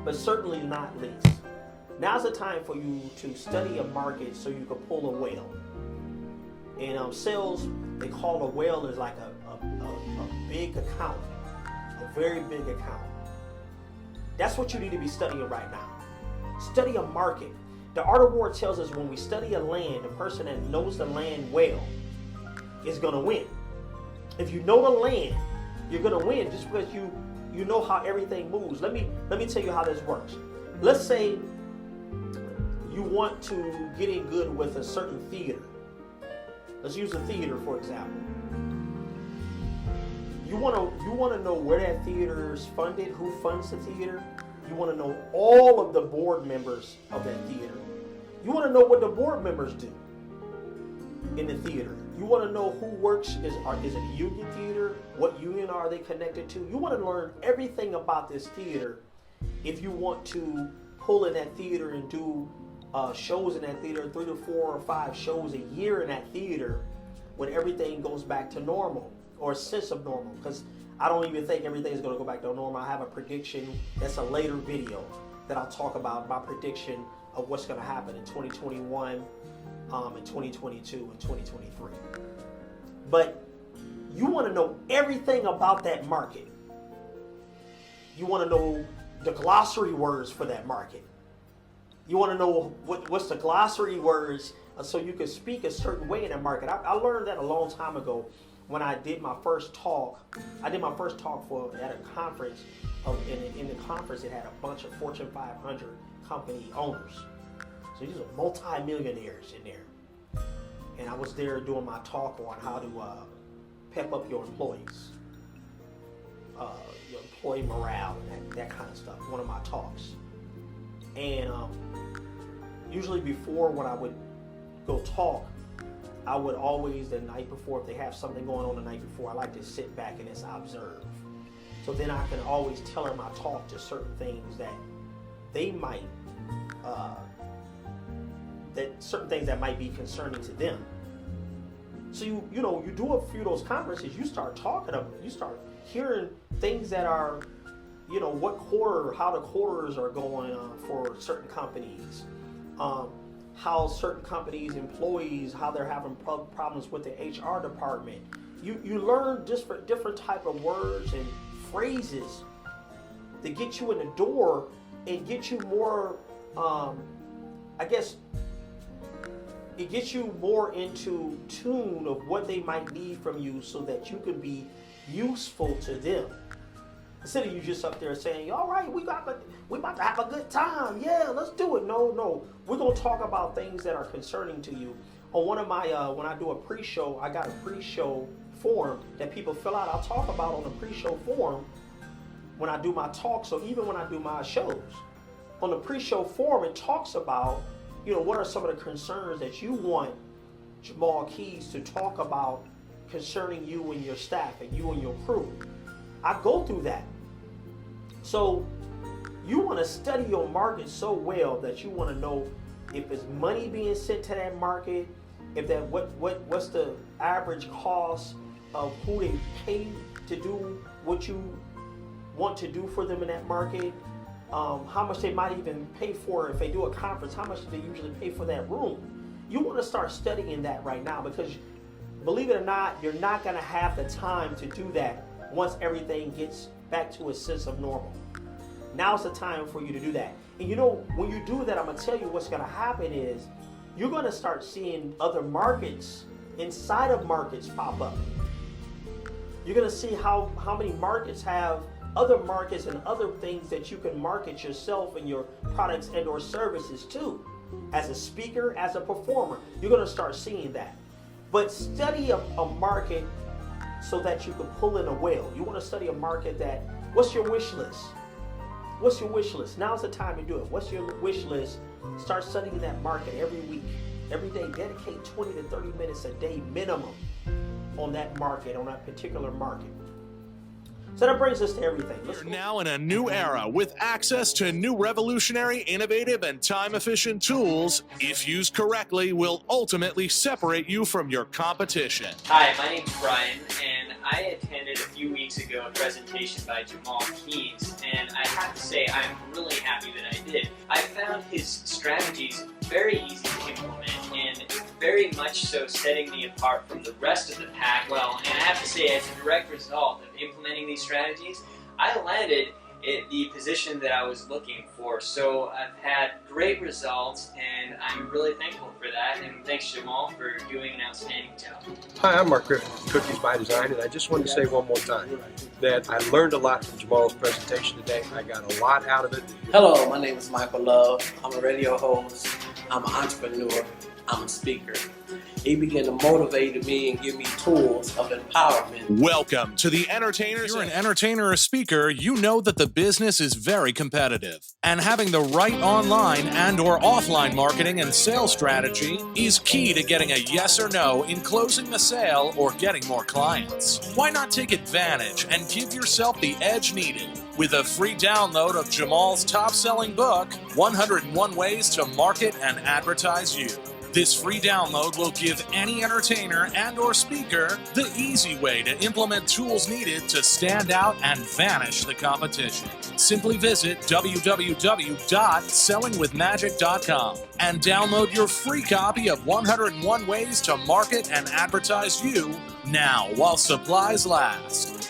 but certainly not least, now's the time for you to study a market so you can pull a whale. In sales, they call a whale is like a big account, a very big account. That's what you need to be studying right now. Study a market. The art of war tells us when we study a land, the person that knows the land well is going to win. If you know the land, you're going to win just because you know how everything moves. Let me tell you how this works. Let's say you want to get in good with a certain theater. Let's use a theater for example. You want to know where that theater is funded, who funds the theater. You want to know all of the board members of that theater. You want to know what the board members do in the theater. You want to know who works. Is it a union theater? What union are they connected to? You want to learn everything about this theater if you want to pull in that theater and do shows in that theater, 3 to 4 or 5 shows a year in that theater when everything goes back to normal or a sense of normal. Because I don't even think everything is going to go back to normal. I have a prediction. That's a later video that I'll talk about my prediction of what's going to happen in 2021, in 2022, and 2023. But you want to know everything about that market. You want to know the glossary words for that market. You want to know what's the glossary words so you can speak a certain way in that market. I learned that a long time ago when I did my first talk. I did my first talk at a conference. In the conference, it had a bunch of Fortune 500 company owners. So these are multi-millionaires in there. And I was there doing my talk on how to pep up your employees, your employee morale, and that kind of stuff. One of my talks. And usually before when I would go talk, I would always the night before, if they have something going on the night before, I like to sit back and just observe. So then I can always tailor my talk to certain things that they might, certain things that might be concerning to them. So you do a few of those conferences, you start talking about, you start hearing things that are, what quarter, how the quarters are going on for certain companies, how certain companies' employees, how they're having problems with the HR department. You learn just for different type of words and phrases that get you in the door and get you more, it gets you more into tune of what they might need from you so that you can be useful to them. Instead of you just up there saying, all right, we about to have a good time. Yeah, let's do it. No. We're going to talk about things that are concerning to you. On one of my, when I do a pre-show, I got a pre-show form that people fill out. I'll talk about on the pre-show form when I do my talk. So even when I do my shows, on the pre-show form, it talks about, what are some of the concerns that you want Jamahl Keyes to talk about concerning you and your staff and you and your crew. I go through that. So you want to study your market so well that you want to know if there's money being sent to that market, if that what's the average cost of who they pay to do what you want to do for them in that market, how much they might even pay for if they do a conference, how much do they usually pay for that room. You want to start studying that right now because believe it or not, you're not going to have the time to do that once everything gets back to a sense of normal. Now's the time for you to do that. And when you do that, I'm going to tell you what's going to happen is you're going to start seeing other markets inside of markets pop up. You're going to see how many markets have other markets and other things that you can market yourself and your products and or services to. As a speaker, as a performer, you're going to start seeing that. But study a market so that you can pull in a whale. You want to study a market what's your wish list? What's your wish list? Now's the time to do it. What's your wish list? Start studying that market every week. Every day, dedicate 20 to 30 minutes a day minimum on that market, on that particular market. So that brings us to everything. We're now in a new era with access to new revolutionary, innovative, and time-efficient tools, if used correctly, will ultimately separate you from your competition. Hi, my name's Brian, and I attended a few weeks ago a presentation by Jamahl Keyes, and I have to say I'm really happy strategies very easy to implement and very much so setting me apart from the rest of the pack. Well, and I have to say, as a direct result of implementing these strategies, I landed at the position that I was looking for. So I've had great results, and I'm really thankful for that. And thanks, Jamahl, for doing an outstanding job. Hi, I'm Mark Griffin from Cookies by Design, and I just wanted to say one more time that I learned a lot from Jamahl's presentation today. I got a lot out of it. Hello, my name is Michael Love. I'm a radio host. I'm an entrepreneur. I'm a speaker. He began to motivate me and give me tools of empowerment. Welcome to the Entertainers. If you're an entertainer or speaker, you know that the business is very competitive. And having the right online and or offline marketing and sales strategy is key to getting a yes or no in closing the sale or getting more clients. Why not take advantage and give yourself the edge needed with a free download of Jamahl's top-selling book, 101 Ways to Market and Advertise You. This free download will give any entertainer and or speaker the easy way to implement tools needed to stand out and vanish the competition. Simply visit www.sellingwithmagic.com and download your free copy of 101 Ways to Market and Advertise You now while supplies last.